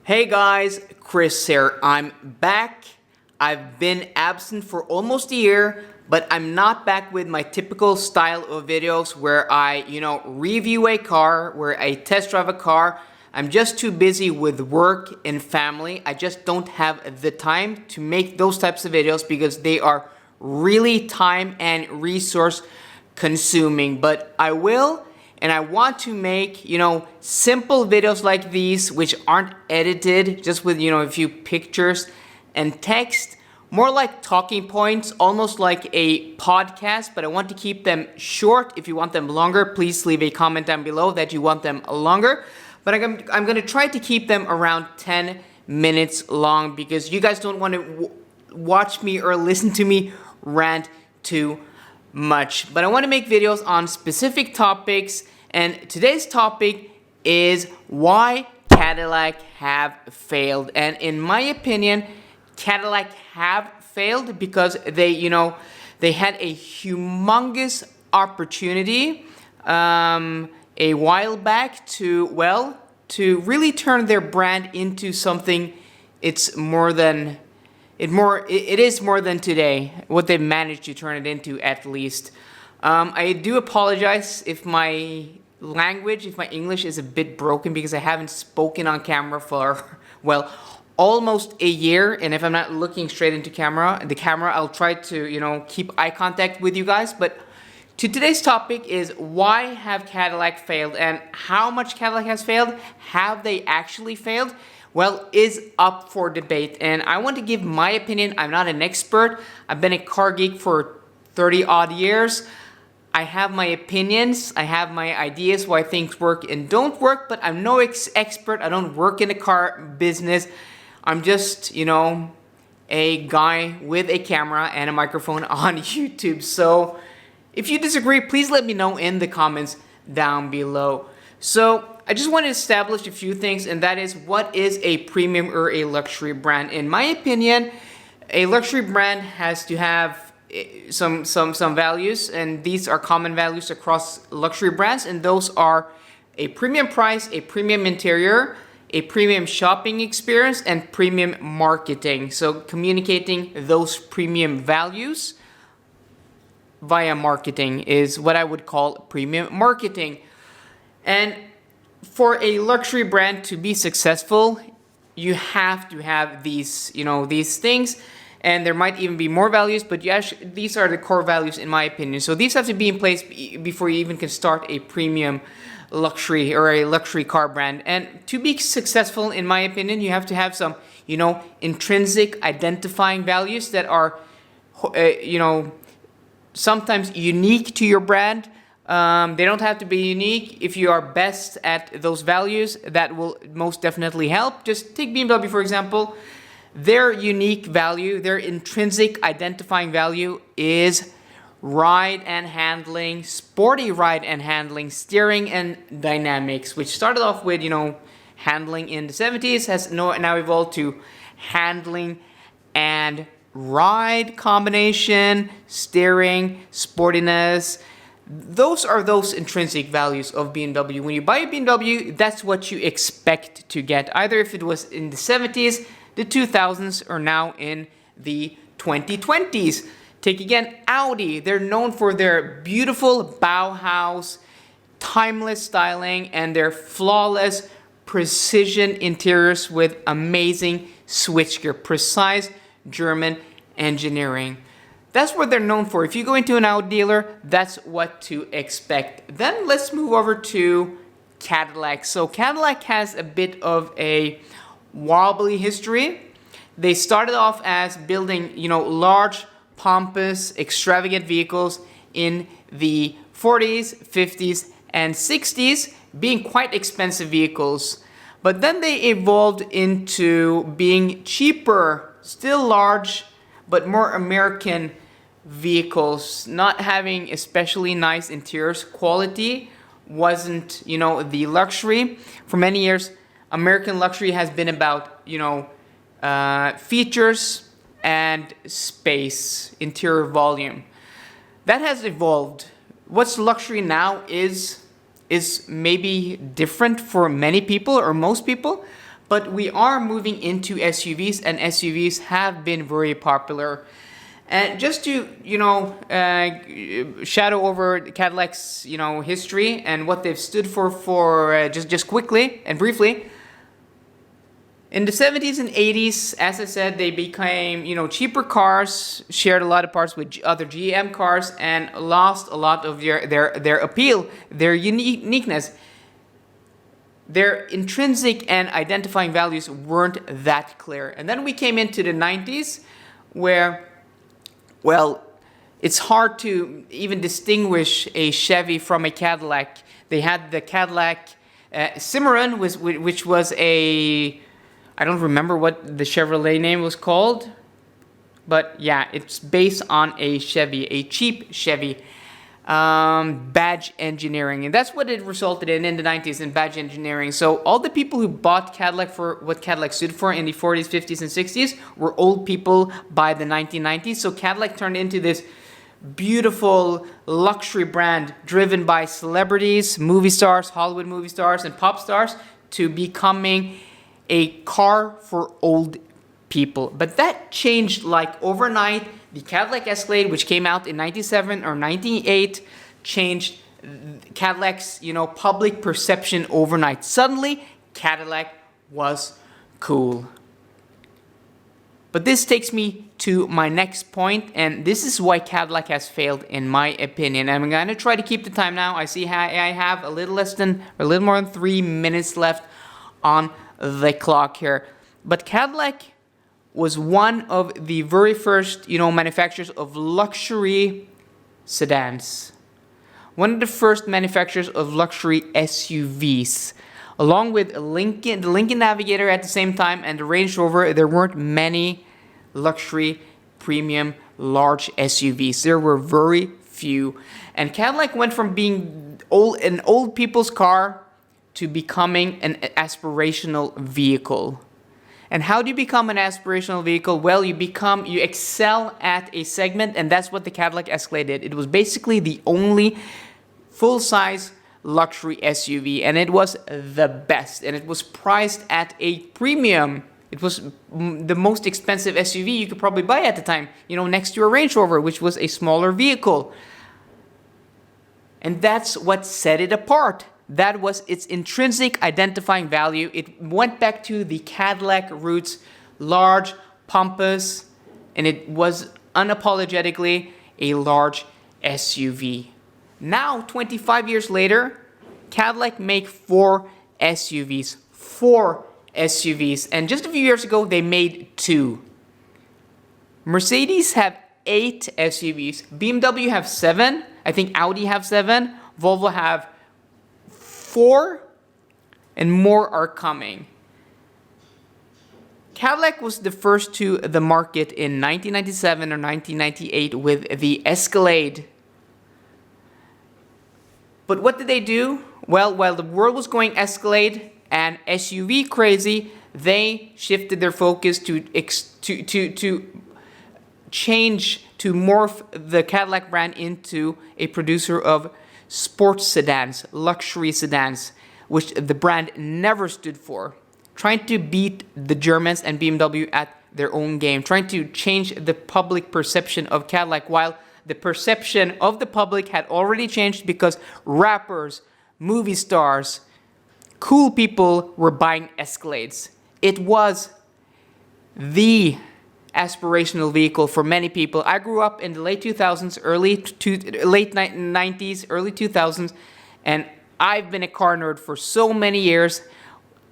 Hey guys, Chris here. I'm back. I've been absent for almost a year, but I'm not back with my typical style of videos where I, review a car, where I test drive a car. I'm just too busy with work and family. I just don't have the time to make those types of videos because they are really time and resource consuming. But I will. And I want to make, simple videos like these, which aren't edited, just with, a few pictures and text, more like talking points, almost like a podcast, but I want to keep them short. If you want them longer, please leave a comment down below that you want them longer. But I'm going to try to keep them around 10 minutes long because you guys don't want to watch me or listen to me rant too much. But I want to make videos on specific topics, and today's topic is why Cadillac have failed. And in my opinion, Cadillac have failed because they had a humongous opportunity a while back to really turn their brand into something it is more than today, what they've managed to turn it into at least. I do apologize if my English is a bit broken because I haven't spoken on camera for, almost a year. And if I'm not looking straight into the camera, I'll try to, keep eye contact with you guys. But today's topic is why have Cadillac failed, and how much Cadillac has failed. Have they actually failed? Well, is up for debate, and I want to give my opinion. I'm not an expert. I've been a car geek for 30 odd years. I have my opinions. I have my ideas why things work and don't work, but I'm no expert. I don't work in the car business. I'm just, a guy with a camera and a microphone on YouTube. So if you disagree, please let me know in the comments down below. So I just want to establish a few things, and that is, what is a premium or a luxury brand? In my opinion, a luxury brand has to have some values, and these are common values across luxury brands, and those are a premium price, a premium interior, a premium shopping experience, and premium marketing. So communicating those premium values via marketing is what I would call premium marketing. And for a luxury brand to be successful, you have to have these things, and there might even be more values, but these are the core values in my opinion. So these have to be in place before you even can start a premium luxury or a luxury car brand. And to be successful, in my opinion, you have to have some, intrinsic identifying values that are, sometimes unique to your brand. They don't have to be unique. If you are best at those values, that will most definitely help. Just take BMW, for example. Their unique value, their intrinsic identifying value is ride and handling, sporty ride and handling, steering and dynamics, which started off with, handling in the 70s, has now evolved to handling and ride combination, steering, sportiness. Those are those intrinsic values of BMW. When you buy a BMW, that's what you expect to get, either if it was in the 70s, the 2000s, or now in the 2020s. Take again Audi. They're known for their beautiful Bauhaus, timeless styling, and their flawless precision interiors with amazing switchgear, precise German engineering. That's what they're known for. If you go into an Audi dealer, that's what to expect. Then let's move over to Cadillac. So Cadillac has a bit of a wobbly history. They started off as building, large, pompous, extravagant vehicles in the 40s, 50s, and 60s, being quite expensive vehicles. But then they evolved into being cheaper, still large, but more American vehicles, not having especially nice interiors. Quality wasn't, the luxury. For many years, American luxury has been about, features and space, interior volume. That has evolved. What's luxury now is maybe different for many people or most people, But we are moving into SUVs, and SUVs have been very popular. And just to, shadow over Cadillac's, history and what they've stood for just quickly and briefly. In the 70s and 80s, as I said, they became, cheaper cars, shared a lot of parts with other GM cars, and lost a lot of their appeal, their uniqueness. Their intrinsic and identifying values weren't that clear. And then we came into the 90s where, well, it's hard to even distinguish a Chevy from a Cadillac. They had the Cadillac Cimarron, which was I don't remember what the Chevrolet name was called. But yeah, it's based on a Chevy, a cheap Chevy. Badge engineering, and that's what it resulted in the 90s, in badge engineering. So all the people who bought Cadillac for what Cadillac stood for in the 40s, 50s, and 60s were old people by the 1990s. So Cadillac turned into this beautiful luxury brand driven by celebrities, movie stars, Hollywood movie stars, and pop stars, to becoming a car for old people. But that changed like overnight. The Cadillac Escalade, which came out in 97 or 98, changed Cadillac's, public perception overnight. Suddenly, Cadillac was cool. But this takes me to my next point, and this is why Cadillac has failed, in my opinion. I'm going to try to keep the time now. I see I have a little more than 3 minutes left on the clock here. But Cadillac was one of the very first, manufacturers of luxury sedans. One of the first manufacturers of luxury SUVs. Along with the Lincoln Navigator at the same time, and the Range Rover, there weren't many luxury, premium, large SUVs. There were very few. And Cadillac went from being an old people's car to becoming an aspirational vehicle. And how do you become an aspirational vehicle? Well, you excel at a segment, and that's what the Cadillac Escalade did. It was basically the only full-size luxury SUV, and it was the best. And it was priced at a premium. It was the most expensive SUV you could probably buy at the time, next to a Range Rover, which was a smaller vehicle. And that's what set it apart. That was its intrinsic identifying value. It went back to the Cadillac roots, large, pompous, and it was unapologetically a large SUV. Now, 25 years later, Cadillac make 4 SUVs. 4 SUVs. And just a few years ago, they made 2. Mercedes have 8 SUVs. BMW have 7. I think Audi have 7. Volvo have 4, and more are coming. Cadillac was the first to the market in 1997 or 1998 with the Escalade. But what did they do? Well, while the world was going Escalade and SUV crazy, they shifted their focus to change, to morph the Cadillac brand into a producer of sports sedans, luxury sedans, which the brand never stood for. Trying to beat the Germans and BMW at their own game. Trying to change the public perception of Cadillac, while the perception of the public had already changed because rappers, movie stars, cool people were buying Escalades. It was the aspirational vehicle for many people. I grew up in the late 2000s, late 90s, early 2000s, and I've been a car nerd for so many years.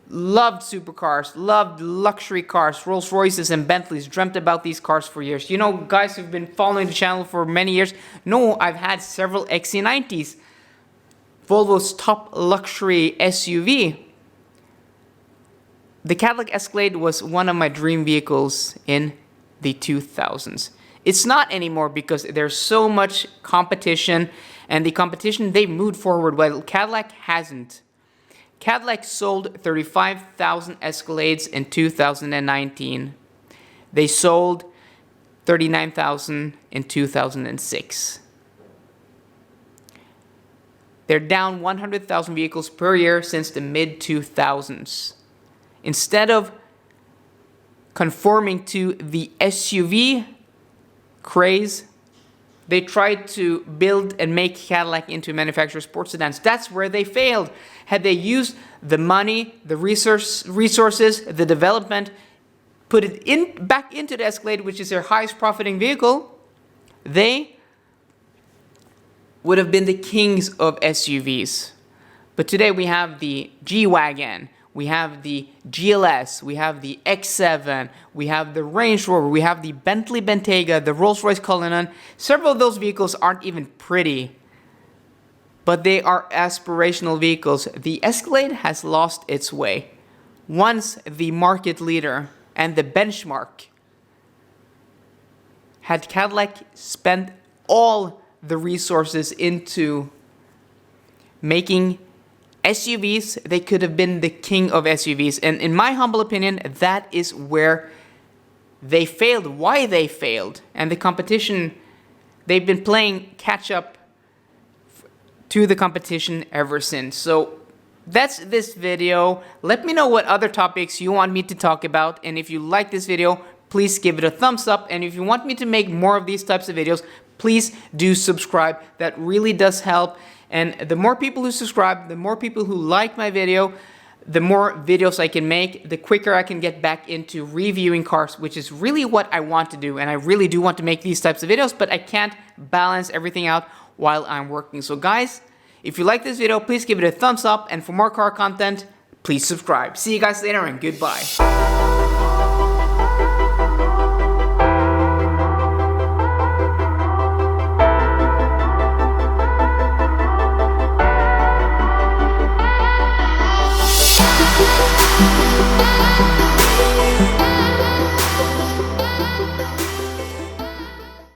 Loved supercars, loved luxury cars, Rolls Royces and Bentleys, dreamt about these cars for years. Guys who've been following the channel for many years know I've had several XC90s, Volvo's top luxury SUV. The Cadillac Escalade was one of my dream vehicles in the 2000s. It's not anymore because there's so much competition, and the competition, they moved forward while Cadillac hasn't. Cadillac sold 35,000 Escalades in 2019. They sold 39,000 in 2006. They're down 100,000 vehicles per year since the mid-2000s. Instead of conforming to the SUV craze, they tried to build and make Cadillac into manufacturer sports sedans. That's where they failed. Had they used the money, the resources, the development, put it back into the Escalade, which is their highest profiting vehicle, they would have been the kings of SUVs. But today we have the G-Wagon, we have the GLS, we have the X7, we have the Range Rover, we have the Bentley Bentayga, the Rolls-Royce Cullinan. Several of those vehicles aren't even pretty, but they are aspirational vehicles. The Escalade has lost its way. Once the market leader and the benchmark, had Cadillac spent all the resources into making SUVs, they could have been the king of SUVs. And in my humble opinion, that is where they failed, why they failed. And the competition, they've been playing catch up to the competition ever since. So that's this video. Let me know what other topics you want me to talk about. And if you like this video, please give it a thumbs up. And if you want me to make more of these types of videos, please do subscribe. That really does help. And the more people who subscribe, the more people who like my video, the more videos I can make, the quicker I can get back into reviewing cars, which is really what I want to do. And I really do want to make these types of videos, but I can't balance everything out while I'm working. So guys, if you like this video, please give it a thumbs up. And for more car content, please subscribe. See you guys later and goodbye.